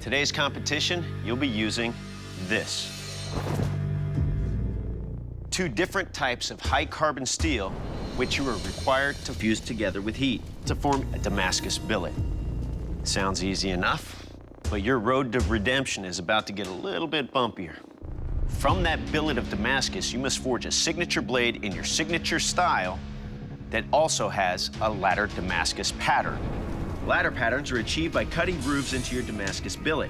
Today's competition, you'll be using this. 2 different types of high-carbon steel, which you are required to fuse together with heat to form a Damascus billet. Sounds easy enough, but your road to redemption is about to get a little bit bumpier. From that billet of Damascus, you must forge a signature blade in your signature style that also has a ladder Damascus pattern. Ladder patterns are achieved by cutting grooves into your Damascus billet.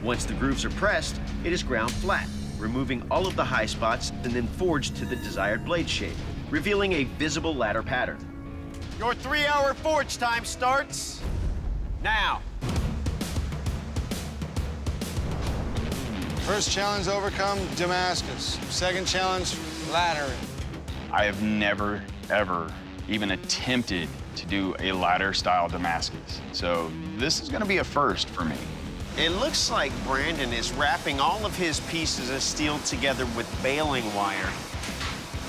Once the grooves are pressed, it is ground flat, removing all of the high spots and then forged to the desired blade shape, revealing a visible ladder pattern. Your 3-hour forge time starts now. First challenge overcome, Damascus. Second challenge, ladder. I have never, ever even attempted to do a ladder-style Damascus. So this is gonna be a first for me. It looks like Brandon is wrapping all of his pieces of steel together with baling wire.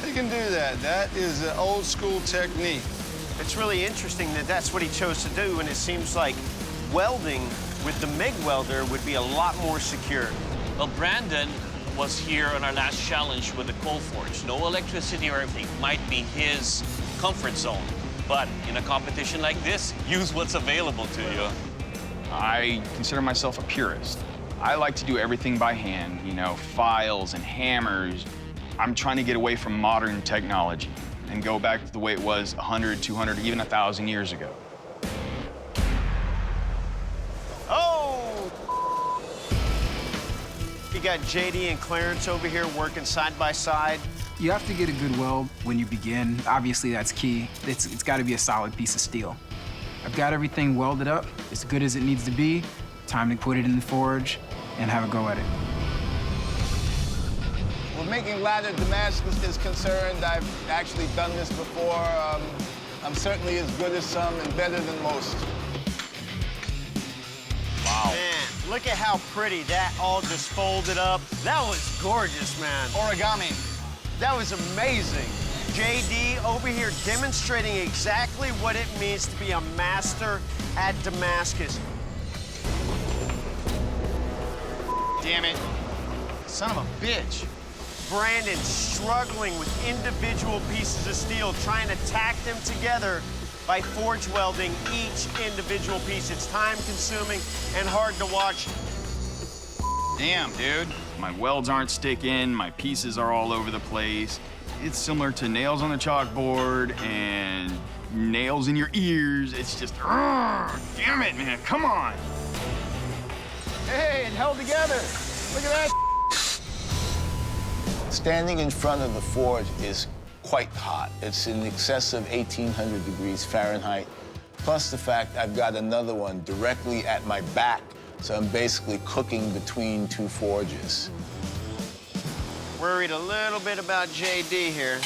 He can do that. That is an old school technique. It's really interesting that that's what he chose to do, and it seems like welding with the MIG welder would be a lot more secure. Well, Brandon was here on our last challenge with the coal forge. No electricity or anything. Might be his comfort zone. But in a competition like this, use what's available to you. I consider myself a purist. I like to do everything by hand, you know, files and hammers. I'm trying to get away from modern technology and go back to the way it was 100, 200, even 1,000 years ago. Oh! You got JD and Clarence over here working side by side. You have to get a good weld when you begin. Obviously, that's key. It's got to be a solid piece of steel. I've got everything welded up, as good as it needs to be. Time to put it in the forge and have a go at it. Where making ladder Damascus is concerned, I've actually done this before. I'm certainly as good as some and better than most. Wow. Man, look at how pretty that all just folded up. That was gorgeous, man. Origami. That was amazing. JD over here demonstrating exactly what it means to be a master at Damascus. Damn it. Son of a bitch. Brandon struggling with individual pieces of steel, trying to tack them together by forge welding each individual piece. It's time-consuming and hard to watch. Damn, dude. My welds aren't sticking, my pieces are all over the place. It's similar to nails on the chalkboard and nails in your ears. It's just, damn it, man, come on. Hey, it held together. Look at that. Standing in front of the forge is quite hot. It's in excess of 1,800 degrees Fahrenheit, plus the fact I've got another one directly at my back, so I'm basically cooking between 2 forges. Worried a little bit about JD here.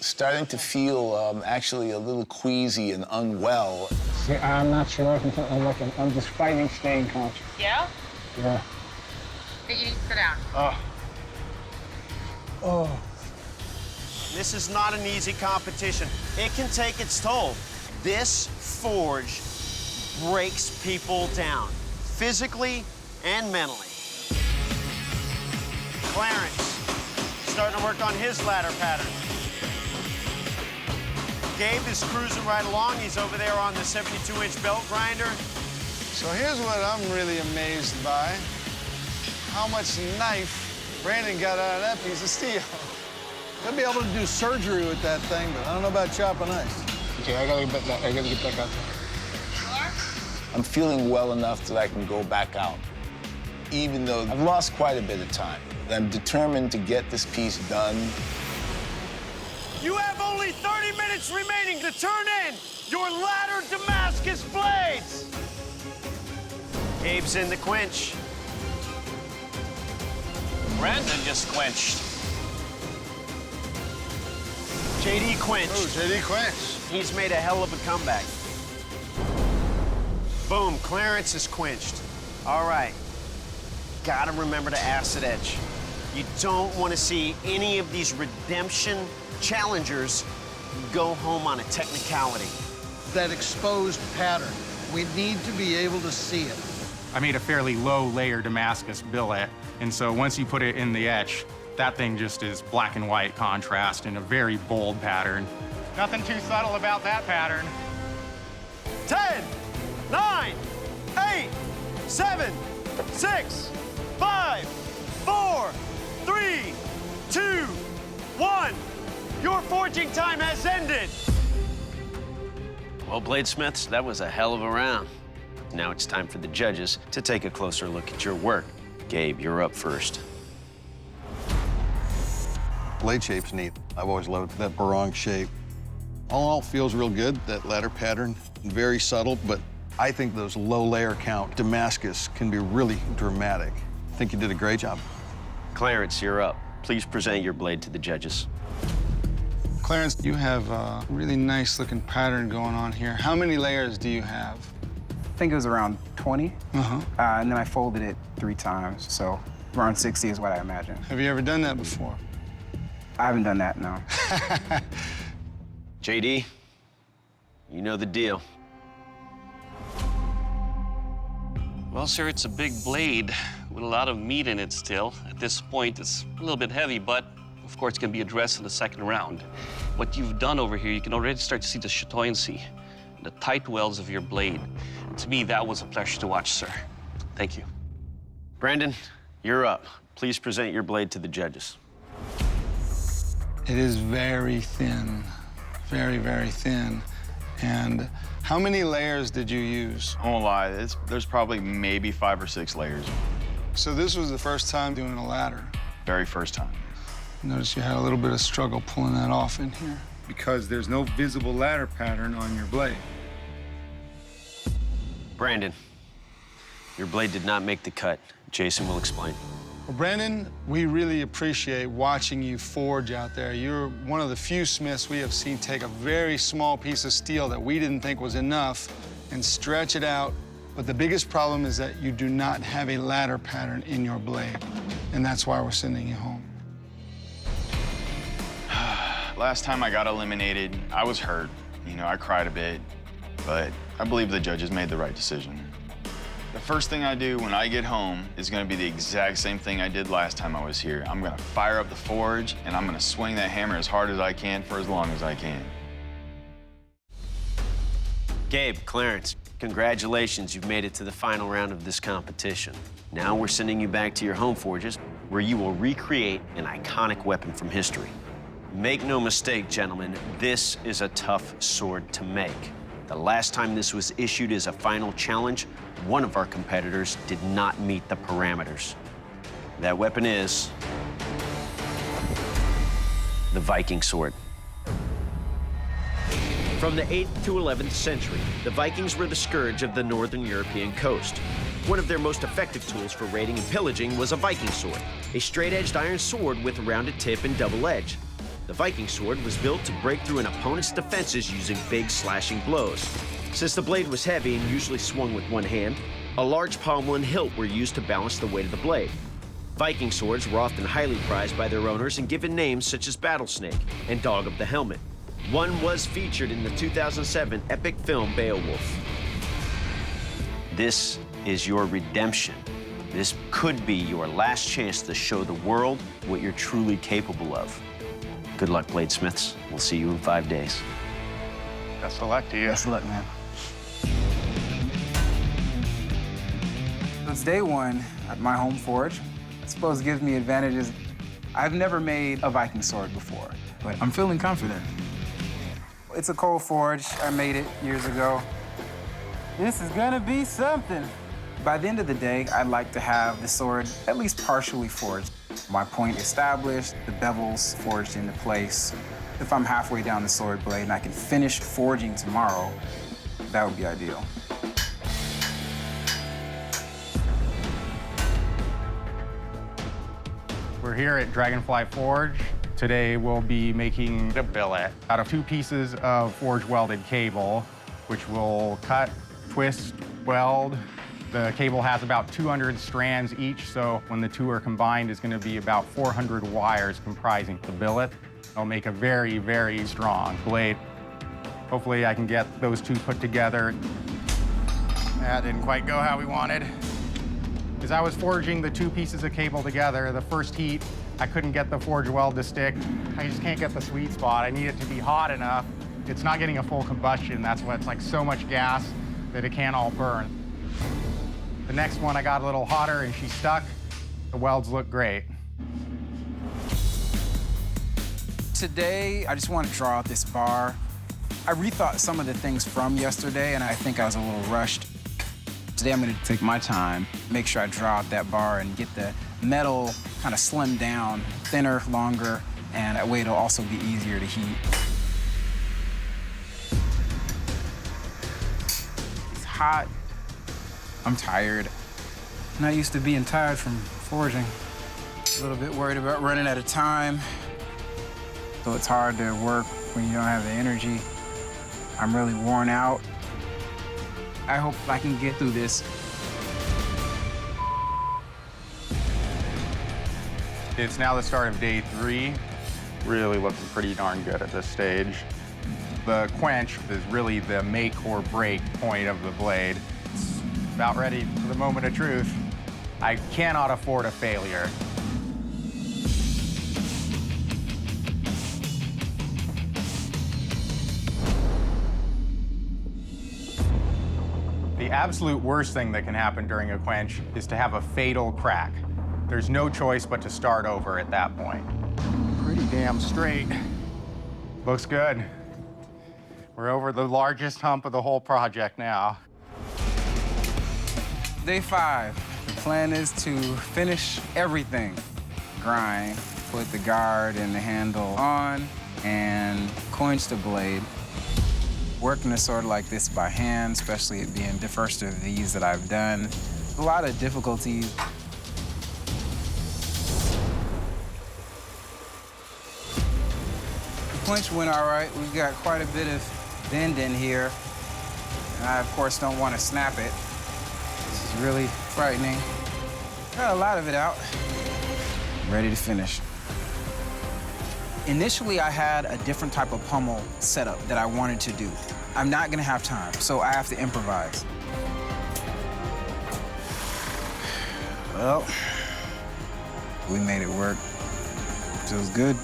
Starting to feel actually a little queasy and unwell. See, I'm not sure if I'm just fighting staying conscious. Yeah? Yeah. But you need to sit down. Oh. This is not an easy competition. It can take its toll. This forge breaks people down, physically and mentally. Clarence, starting to work on his ladder pattern. Gabe is cruising right along. He's over there on the 72-inch belt grinder. So here's what I'm really amazed by. How much knife Brandon got out of that piece of steel. He'll be able to do surgery with that thing, but I don't know about chopping ice. Okay, I gotta get back out there. I'm feeling well enough that I can go back out, even though I've lost quite a bit of time. I'm determined to get this piece done. You have only 30 minutes remaining to turn in your ladder Damascus blades. Gabe's in the quench. Brandon just quenched. JD quenched. Oh, JD quenched. He's made a hell of a comeback. Boom, Clarence is quenched. All right, gotta remember to acid edge. You don't want to see any of these redemption challengers go home on a technicality. That exposed pattern, we need to be able to see it. I made a fairly low layer Damascus billet, and so once you put it in the etch, that thing just is black and white contrast in a very bold pattern. Nothing too subtle about that pattern. 10, 9, 8, 7, 6, 5, 4, 3, 2, 1. Your forging time has ended. Well, Bladesmiths, that was a hell of a round. Now it's time for the judges to take a closer look at your work. Gabe, you're up first. Blade shape's neat. I've always loved that barong shape. All in all, it feels real good, that ladder pattern. Very subtle, but I think those low layer count Damascus can be really dramatic. I think you did a great job. Clarence, you're up. Please present your blade to the judges. Clarence, you have a really nice looking pattern going on here. How many layers do you have? I think it was around 20. And then I folded it 3 times, so around 60 is what I imagine. Have you ever done that before? I haven't done that, no. JD, you know the deal. Well, sir, it's a big blade with a lot of meat in it still. At this point, it's a little bit heavy, but of course, it can be addressed in the second round. What you've done over here, you can already start to see the chatoyancy, the tight welds of your blade. And to me, that was a pleasure to watch, sir. Thank you. Brandon, you're up. Please present your blade to the judges. It is very thin, very, very thin. And how many layers did you use? I won't lie, there's probably maybe 5 or 6 layers. So this was the first time doing a ladder. Very first time. Notice you had a little bit of struggle pulling that off in here because there's no visible ladder pattern on your blade. Brandon, your blade did not make the cut. Jason will explain. Well, Brandon, we really appreciate watching you forge out there. You're one of the few smiths we have seen take a very small piece of steel that we didn't think was enough and stretch it out. But the biggest problem is that you do not have a ladder pattern in your blade, and that's why we're sending you home. Last time I got eliminated, I was hurt. You know, I cried a bit, but I believe the judges made the right decision. The first thing I do when I get home is gonna be the exact same thing I did last time I was here. I'm gonna fire up the forge, and I'm gonna swing that hammer as hard as I can for as long as I can. Gabe, Clarence, congratulations. You've made it to the final round of this competition. Now we're sending you back to your home forges, where you will recreate an iconic weapon from history. Make no mistake, gentlemen, this is a tough sword to make. The last time this was issued as a final challenge, one of our competitors did not meet the parameters. That weapon is the Viking sword. From the 8th to 11th century, the Vikings were the scourge of the northern European coast. One of their most effective tools for raiding and pillaging was a Viking sword, a straight-edged iron sword with a rounded tip and double edge. The Viking sword was built to break through an opponent's defenses using big slashing blows. Since the blade was heavy and usually swung with one hand, a large pommel and hilt were used to balance the weight of the blade. Viking swords were often highly prized by their owners and given names such as Battlesnake and Dog of the Helmet. One was featured in the 2007 epic film Beowulf. This is your redemption. This could be your last chance to show the world what you're truly capable of. Good luck, Bladesmiths. We'll see you in 5 days. Best of luck to you. Best of luck, man. It's day 1 at my home forge. I suppose it gives me advantages. I've never made a Viking sword before, but I'm feeling confident. It's a coal forge. I made it years ago. This is gonna be something. By the end of the day, I'd like to have the sword at least partially forged. My point established, the bevels forged into place. If I'm halfway down the sword blade and I can finish forging tomorrow, that would be ideal. We're here at Dragonfly Forge. Today we'll be making the billet out of 2 pieces of forge welded cable, which will cut, twist, weld. The cable has about 200 strands each, so when the 2 are combined, it's going to be about 400 wires comprising the billet. It'll make a very, very strong blade. Hopefully I can get those 2 put together. That didn't quite go how we wanted. As I was forging the two pieces of cable together, the first heat, I couldn't get the forge weld to stick. I just can't get the sweet spot. I need it to be hot enough. It's not getting a full combustion. That's why it's like so much gas that it can't all burn. The next one I got a little hotter and she stuck. The welds look great. Today, I just want to draw out this bar. I rethought some of the things from yesterday, and I think I was a little rushed. Today, I'm going to take my time, make sure I draw out that bar and get the metal kind of slimmed down, thinner, longer, and that way it'll also be easier to heat. It's hot. I'm tired. I'm not used to being tired from forging. A little bit worried about running out of time. So it's hard to work when you don't have the energy. I'm really worn out. I hope I can get through this. It's now the start of day 3. Really looking pretty darn good at this stage. The quench is really the make or break point of the blade. It's about ready for the moment of truth. I cannot afford a failure. The absolute worst thing that can happen during a quench is to have a fatal crack. There's no choice but to start over at that point. Pretty damn straight. Looks good. We're over the largest hump of the whole project now. Day 5. The plan is to finish everything. Grind, put the guard and the handle on, and quench the blade. Working a sword like this by hand, especially it being the first of these that I've done, a lot of difficulties. The quench went all right. We've got quite a bit of bend in here. And I, of course, don't want to snap it. This is really frightening. Got a lot of it out. Ready to finish. Initially, I had a different type of pummel setup that I wanted to do. I'm not gonna have time, so I have to improvise. Well, we made it work. Feels good.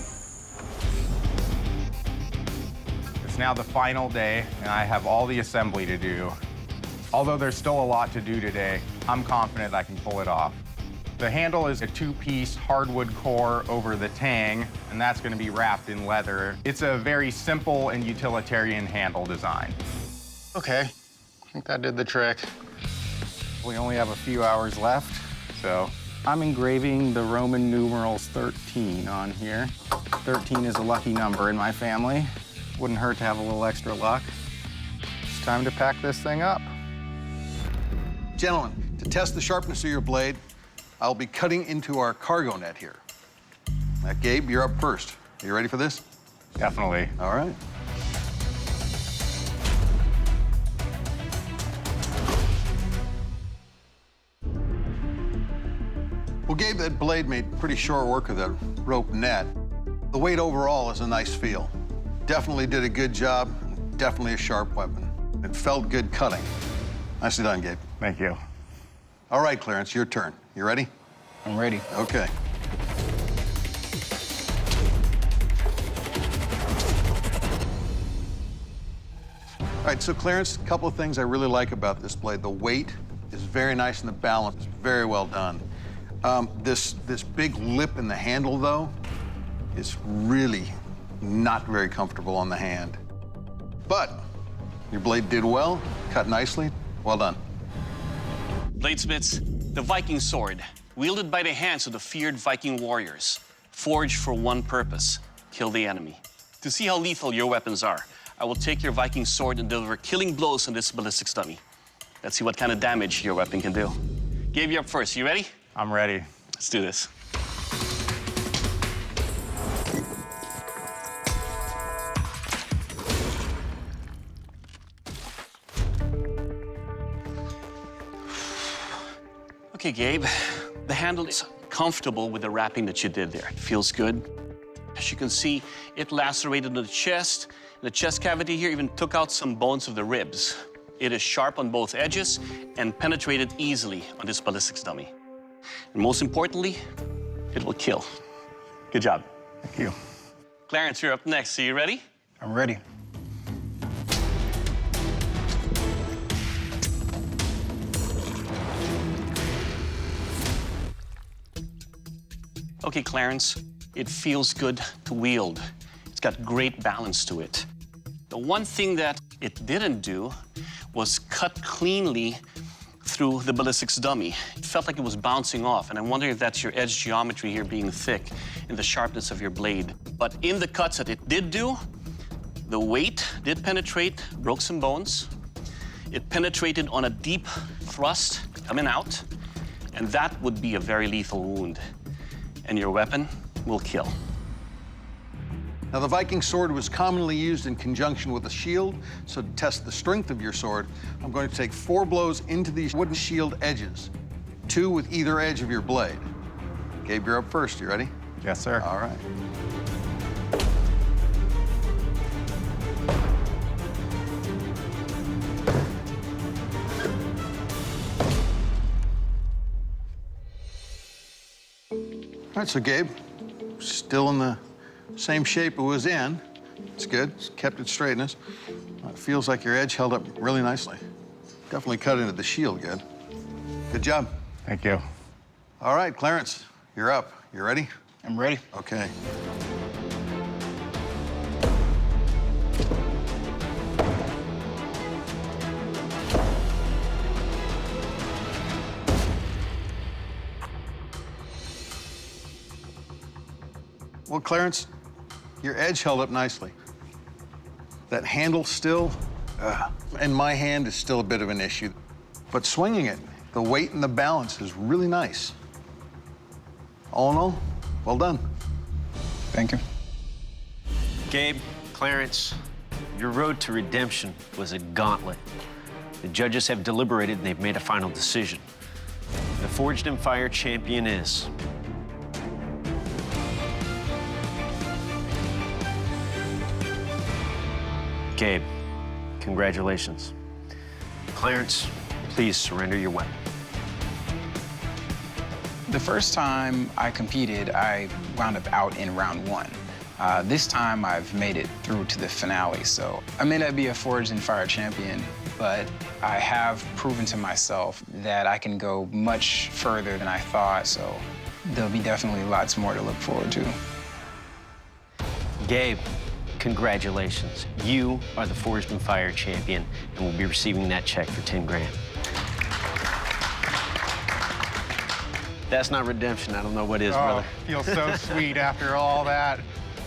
It's now the final day, and I have all the assembly to do. Although there's still a lot to do today, I'm confident I can pull it off. The handle is a 2-piece hardwood core over the tang, and that's going to be wrapped in leather. It's a very simple and utilitarian handle design. Okay, I think that did the trick. We only have a few hours left, so I'm engraving the Roman numerals 13 on here. 13 is a lucky number in my family. Wouldn't hurt to have a little extra luck. It's time to pack this thing up. Gentlemen, to test the sharpness of your blade, I'll be cutting into our cargo net here. Now, Gabe, you're up first. Are you ready for this? Definitely. All right. Well, Gabe, that blade made pretty short work of that rope net. The weight overall is a nice feel. Definitely did a good job, definitely a sharp weapon. It felt good cutting. Nicely done, Gabe. Thank you. All right, Clarence, your turn. You ready? I'm ready. Okay. All right, so Clarence, a couple of things I really like about this blade. The weight is very nice and the balance is very well done. This big lip in the handle, though, is really not very comfortable on the hand. But your blade did well, cut nicely. Well done. Bladesmiths, the Viking sword, wielded by the hands of the feared Viking warriors, forged for one purpose: kill the enemy. To see how lethal your weapons are, I will take your Viking sword and deliver killing blows on this ballistics dummy. Let's see what kind of damage your weapon can do. Gabe, you up first. You ready? I'm ready. Let's do this. Okay, Gabe, the handle is comfortable with the wrapping that you did there. It feels good. As you can see, it lacerated the chest. The chest cavity here even took out some bones of the ribs. It is sharp on both edges and penetrated easily on this ballistics dummy. And most importantly, it will kill. Good job. Thank you. Clarence, you're up next. Are you ready? I'm ready. Okay, Clarence, it feels good to wield. It's got great balance to it. The one thing that it didn't do was cut cleanly through the ballistics dummy. It felt like it was bouncing off, and I'm wondering if that's your edge geometry here being thick and the sharpness of your blade. But in the cuts that it did do, the weight did penetrate, broke some bones. It penetrated on a deep thrust coming out, and that would be a very lethal wound. And your weapon will kill. Now, the Viking sword was commonly used in conjunction with a shield, so to test the strength of your sword, I'm going to take 4 blows into these wooden shield edges, 2 with either edge of your blade. Gabe, you're up first. You ready? Yes, sir. All right. All right, so Gabe, still in the same shape it was in. It's good, it's kept its straightness. It feels like your edge held up really nicely. Definitely cut into the shield good. Good job. Thank you. All right, Clarence, you're up. You ready? I'm ready. Okay. Well, Clarence, your edge held up nicely. That handle still, in my hand, is still a bit of an issue. But swinging it, the weight and the balance is really nice. All in all, well done. Thank you. Gabe, Clarence, your road to redemption was a gauntlet. The judges have deliberated and they've made a final decision. The Forged in Fire champion is... Gabe, congratulations. Clarence, please surrender your weapon. The first time I competed, I wound up out in round 1. This time I've made it through to the finale, so I may not be a Forged in Fire champion, but I have proven to myself that I can go much further than I thought, so there'll be definitely lots more to look forward to. Gabe, congratulations. You are the Forged in Fire champion and will be receiving that check for 10 grand. That's not redemption. I don't know what is, brother. Feels so sweet after all that.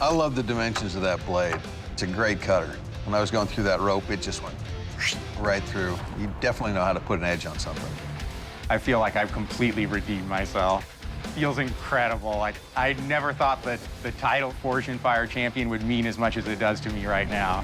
I love the dimensions of that blade. It's a great cutter. When I was going through that rope, it just went right through. You definitely know how to put an edge on something. I feel like I've completely redeemed myself. Feels incredible. I never thought that the title Forged in Fire champion would mean as much as it does to me right now.